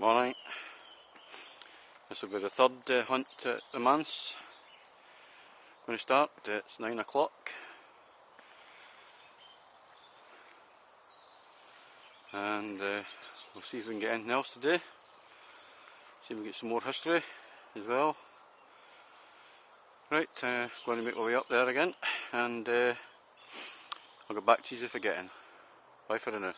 Morning. This will be the third hunt at the Manse. Going to start, it's 9 o'clock. And we'll see if we can get anything else today. See if we get some more history as well. Right, going to make my way up there again, and I'll get back to you if I get in. Bye for now.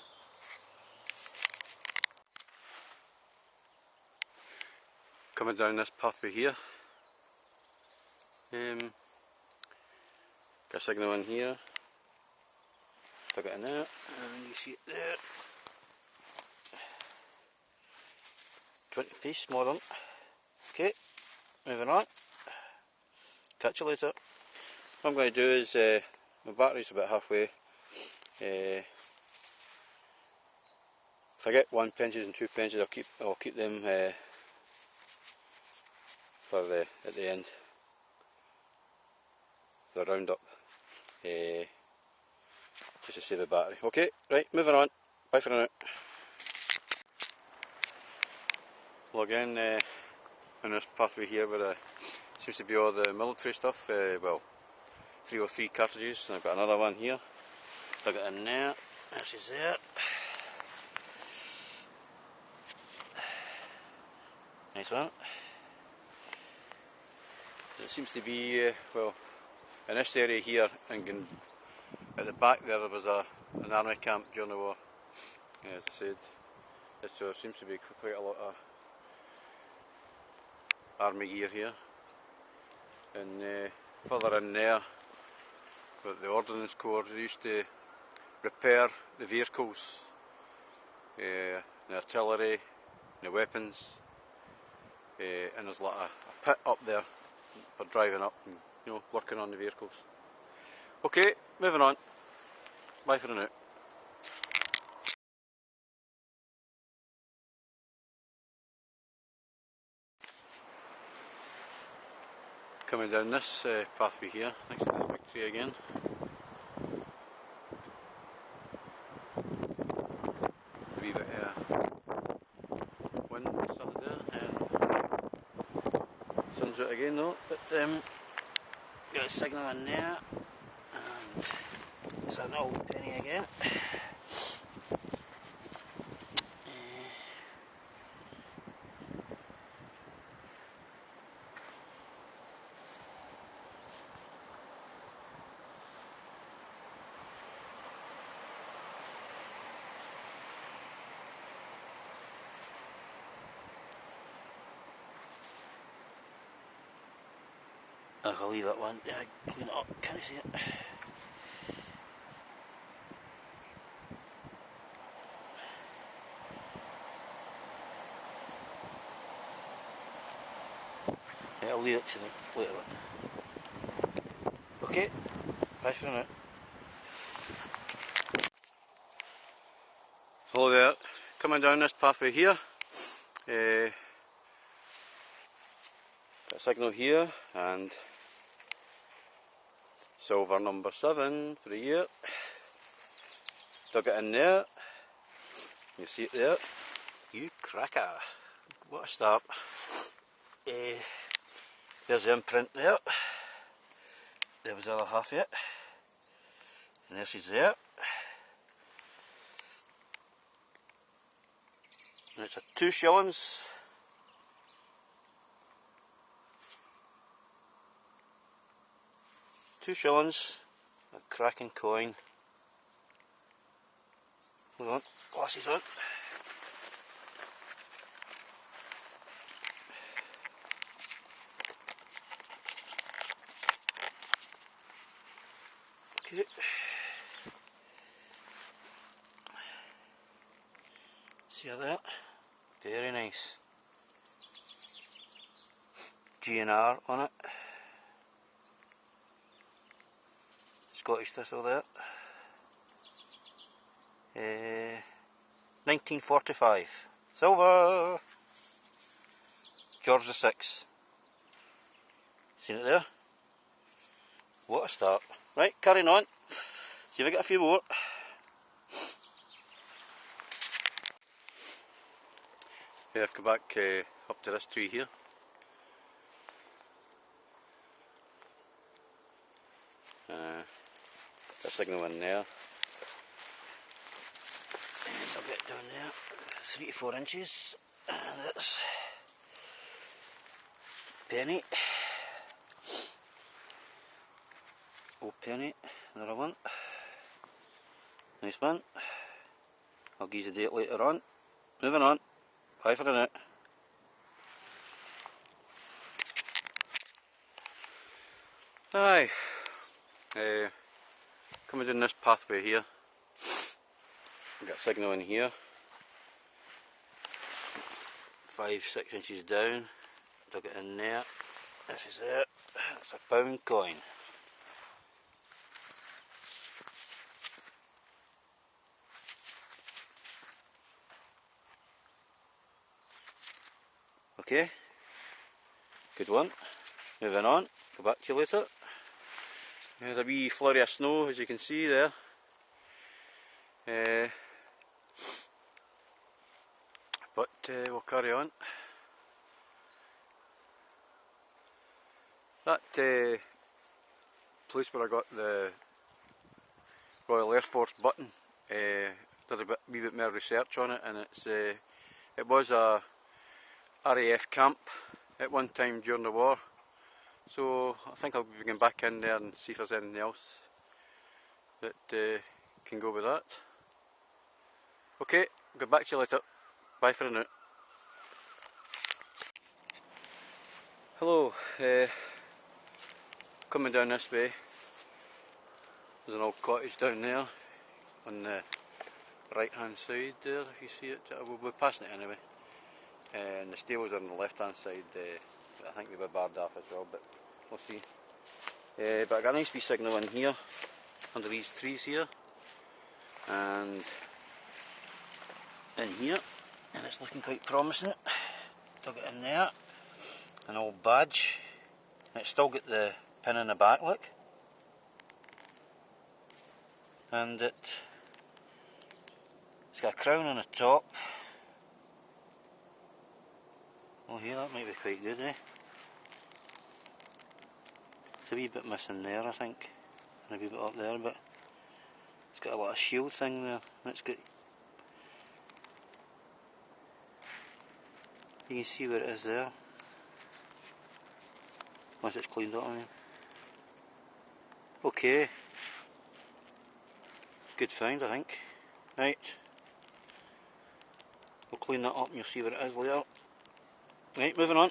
Coming down this pathway here. Got a signal in here. Plug it in there, and you see it there. 20 piece modern. Okay, moving on. Catch you later. What I'm going to do is, my battery's about halfway. If I get 1 pences and 2 pences, I'll keep them for at the end. The roundup. Just to save the battery. Okay, right, moving on. Bye for now. Well, again, on this pathway here where seems to be all the military stuff, well, 303 cartridges, and I've got another one here. Plug it in there, there she's there. Nice one. There seems to be, well, in this area here, and at the back there was an army camp during the war. As I said, there seems to be quite a lot of army gear here. And further in there, with the Ordnance Corps, they used to repair the vehicles, the artillery, the weapons, and there's a lot of a pit up there for driving up and, you know, working on the vehicles. Okay, moving on. Bye for now. Coming down this pathway here, next to this big tree again. A wee bit wind started there, and sun's out again though, but got a signal in there, and it's an old penny again. 'll leave that one, clean it up, can you see it? I'll leave it to the later on. Okay, bye for now. Hello there, coming down this pathway here. Got a signal here, and silver number 7 for the year. Dug it in there. You see it there. You cracker. What a start. There's the imprint there. There was the other half of it. And there she's there. And it's a 2 shillings. £2, a cracking coin. Hold on, glasses on. Okay. See that? Very nice. G&R on it. Scottish thistle there. 1945. Silver! George VI. Seen it there? What a start. Right, carrying on. See if I get a few more. Yeah, I've come back up to this tree here. Got a signal in there. And I'll get down there, 3 to 4 inches. And that's penny. Oh, penny, another one. Nice one. I'll give you a date later on. Moving on. Bye for now. Aye. Coming down this pathway here. Got a signal in here. 5-6 inches down. Dug it in there. This is it. It's a £1 coin. Okay. Good one. Moving on. Go back to you later. There's a wee flurry of snow, as you can see there. But we'll carry on. That place where I got the Royal Air Force button, did a wee bit more research on it, and it was a RAF camp at one time during the war. So I think I'll be going back in there and see if there's anything else that can go with that. Okay, I'll get back to you later. Bye for now. Hello, coming down this way. There's an old cottage down there on the right hand side there, if you see it. We'll be passing it anyway. And the stables are on the left hand side. I think they were barred off as well, but we'll see. But I got a nice wee signal in here, under these trees here, and in here, and it's looking quite promising. Dug it in there, an old badge, and it's still got the pin in the back, look. And it's got a crown on the top. Oh, here, that might be quite good, eh? It's a wee bit missing there, I think, and a wee bit up there, but it's got a lot of shield thing there. It's got, you can see where it is there, once it's cleaned up, I mean. Okay, good find, I think. Right, we'll clean that up and you'll see where it is later. Right, moving on.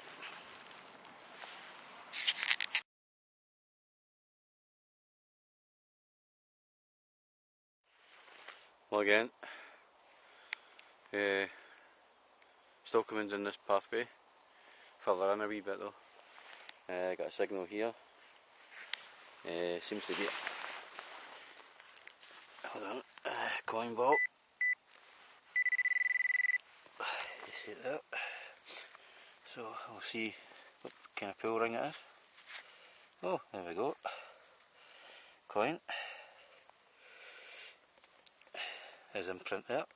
Well, again, still coming down this pathway, further in a wee bit though. Got a signal here. Seems to be, hold on, coin ball. You see it there? So we'll see what kind of pull ring it is. Oh, there we go. Coin. His imprint there.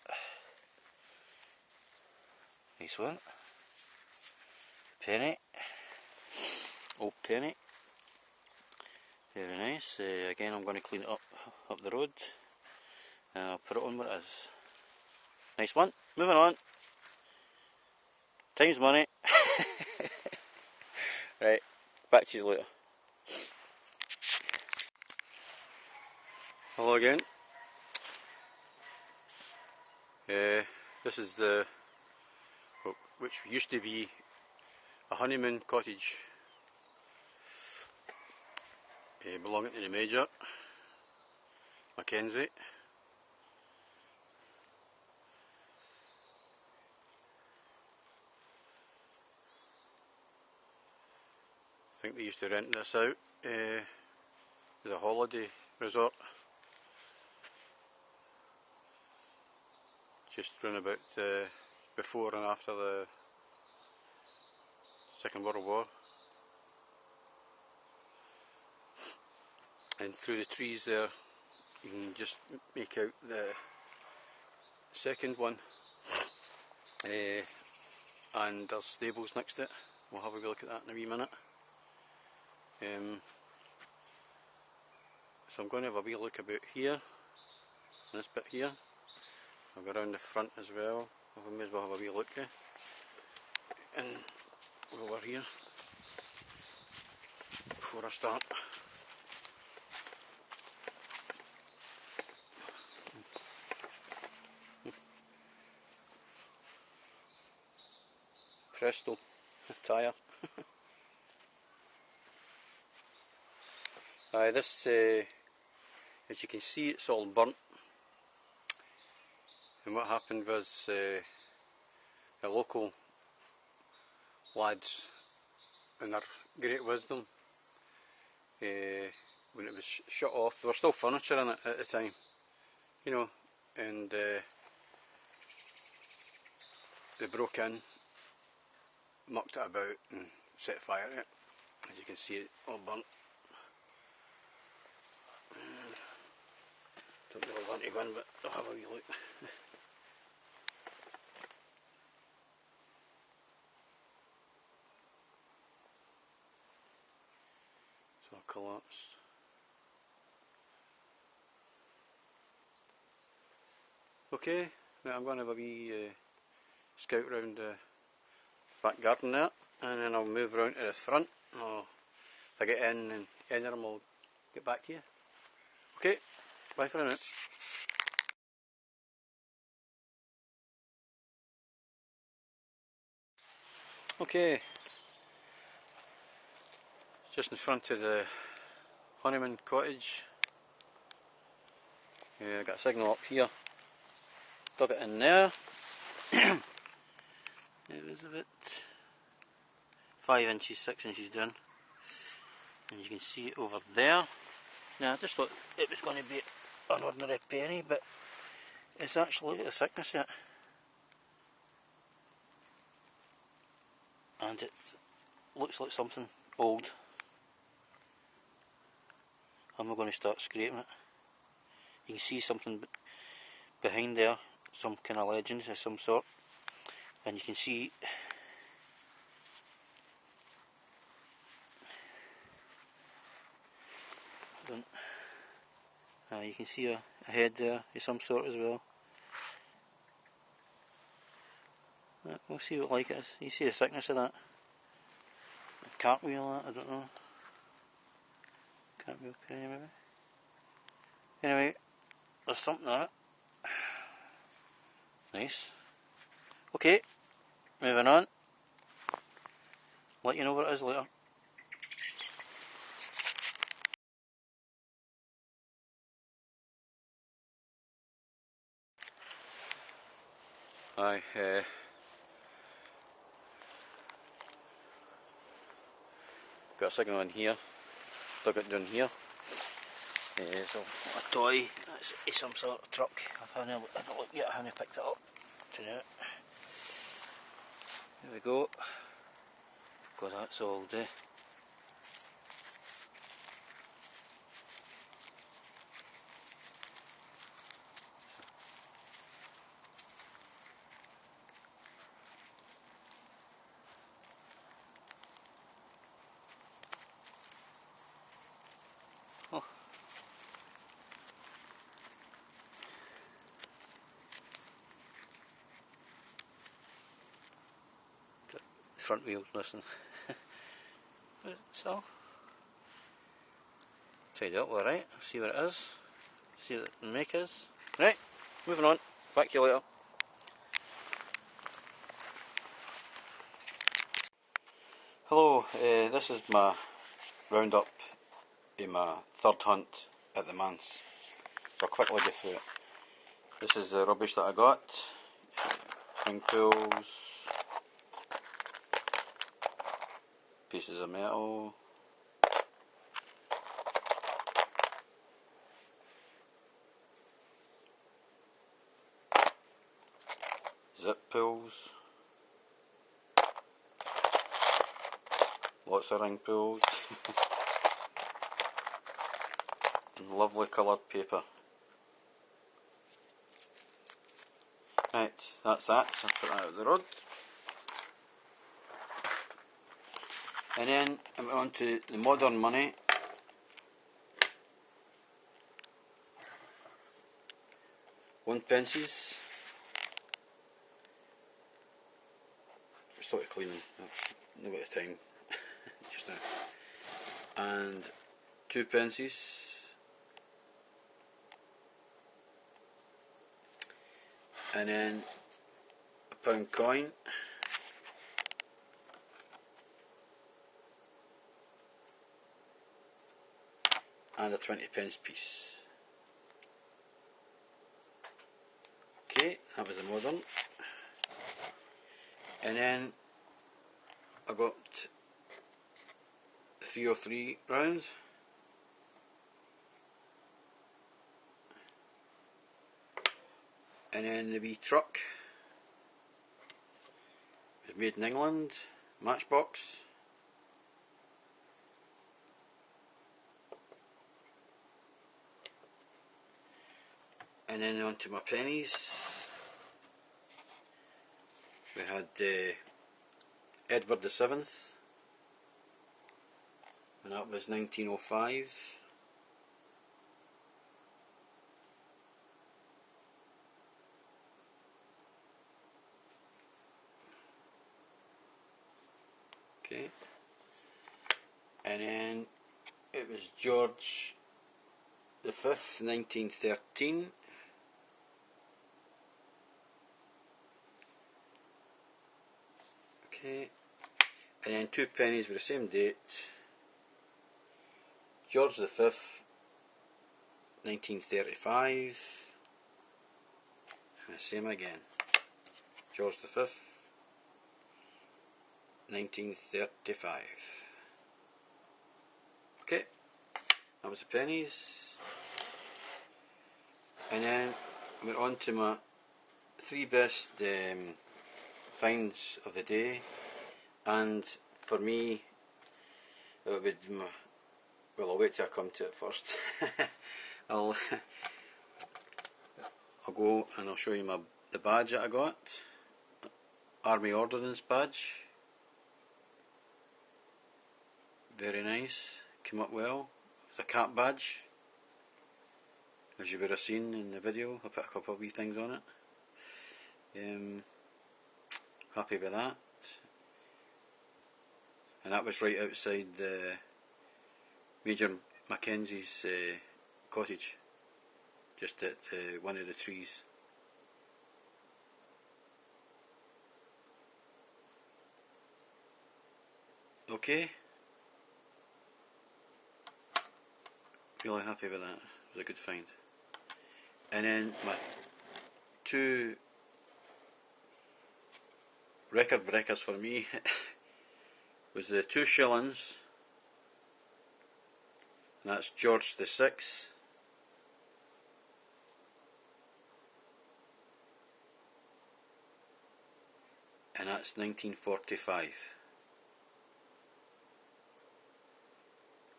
Nice one. Penny. Old penny. Very nice. Again, I'm going to clean it up the road, and I'll put it on where it is. Nice one. Moving on. Time's money. Right, back to you later. Hello again. This is which used to be a honeymoon cottage belonging to the Major, Mackenzie. I think they used to rent this out as a holiday resort. Just round about before and after the Second World War. And through the trees there you can just make out the second one. and there's stables next to it. We'll have a wee look at that in a wee minute. So I'm going to have a wee look about here, this bit here. I'll go around the front as well. I may as well have a wee look and over here before I start. Presto, tyre. This, as you can see, it's all burnt. And what happened was the local lads, in their great wisdom, when it was shut off, there was still furniture in it at the time, you know, and they broke in, mucked it about and set fire to it. As you can see, it all burnt. Don't really want to go in, but I'll have a wee look. It's all collapsed. Okay, now I'm going to have a wee scout round the back garden there, and then I'll move around to the front. If I get in and enter them, I'll get back to you. Okay, bye for now. Okay, just in front of the Honeyman cottage. I got a signal up here. Dug it in there. It was about 5 inches, 6 inches down. And you can see it over there. Now I just thought it was going to be an ordinary penny, but it's actually, look at the thickness of it. And it looks like something old. I'm going to start scraping it. You can see something behind there, some kind of legends of some sort. And you can see you can see a head there of some sort as well. We'll see what like it is. You see the thickness of that. A cartwheel, that, I don't know. Cartwheel penny maybe. Anyway, there's something on it. Nice. Okay, moving on. Let you know what it is later. Aye, got a signal in here, dug it down here. So a toy, it's some sort of truck. I haven't looked yet, I haven't picked it up today. There we go. God, that's all day. Oh. Got the front wheels missing. But still, tied up alright, see what it is, see what the make is. Right, moving on, back to you later. Hello, this is my roundup of my third hunt at the Manse. So I'll quickly go through it. This is the rubbish that I got. Ring pulls, pieces of metal, zip pulls, lots of ring pulls, and lovely coloured paper. Right, that's that, so I put that out of the road. And then I'm on to the modern money. One pences. Just thought of cleaning. I've not got the time just now. And two pences. And then a pound coin. And a 20p piece. Okay, that was the modern. And then I got the 303 round. And then the wee truck. It was made in England, Matchbox. And then on to my pennies. We had Edward the 7th, and that was 1905. Okay, and then it was George the 5th, 1913. Okay, and then two pennies with the same date. George the 5th, 1935. And the same again. George the 5th, 1935. Okay, that was the pennies. And then we're on to my three best finds of the day. And for me, it would be well, I'll wait till I come to it first. I'll go and I'll show you the badge that I got. Army Ordnance badge. Very nice. Came up well. It's a cap badge, as you would have seen in the video. I put a couple of wee things on it. Happy with that. And that was right outside Major Mackenzie's cottage, just at one of the trees. Okay, really happy with that. It was a good find. And then my two record breakers for me was the 2 shillings, and that's George the 6th. And that's 1945.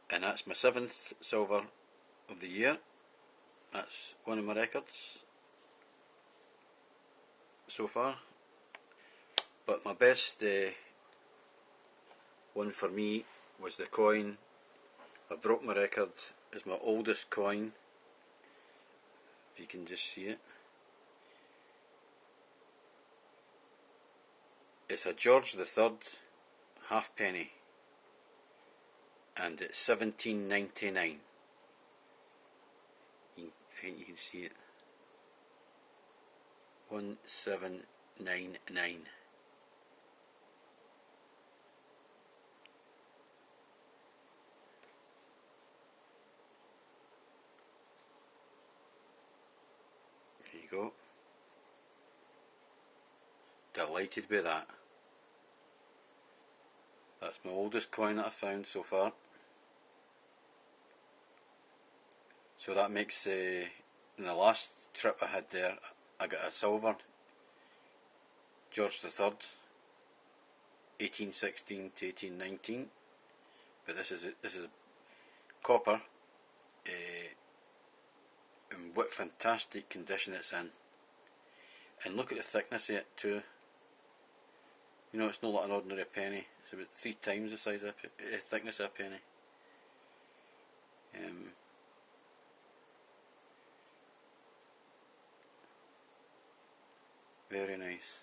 And that's my 7th silver of the year. That's one of my records so far. But my best one for me was the coin. I broke my record. It's my oldest coin, if you can just see it. It's a George the 3rd halfpenny, and it's 17.99. I think you can see it. 1799. There you go. Delighted with that. That's my oldest coin that I've found so far. So that makes, in the last trip I had there, I got a silver George the 3rd, 1816 to 1819. But this is copper, and what fantastic condition it's in. And look at the thickness of it too. You know, it's not like an ordinary penny. It's about 3 times the size of thickness of a penny. Very nice.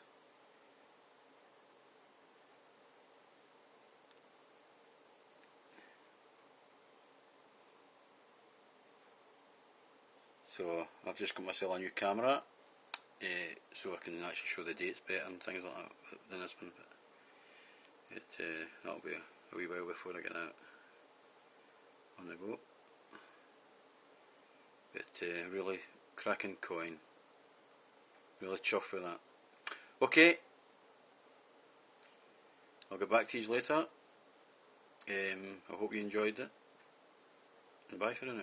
So I've just got myself a new camera, so I can actually show the dates better and things like that than this one. But that'll be a wee while before I get that on the go. But really cracking coin. Really chuffed with that. Okay, I'll get back to you later. I hope you enjoyed it. And bye for now.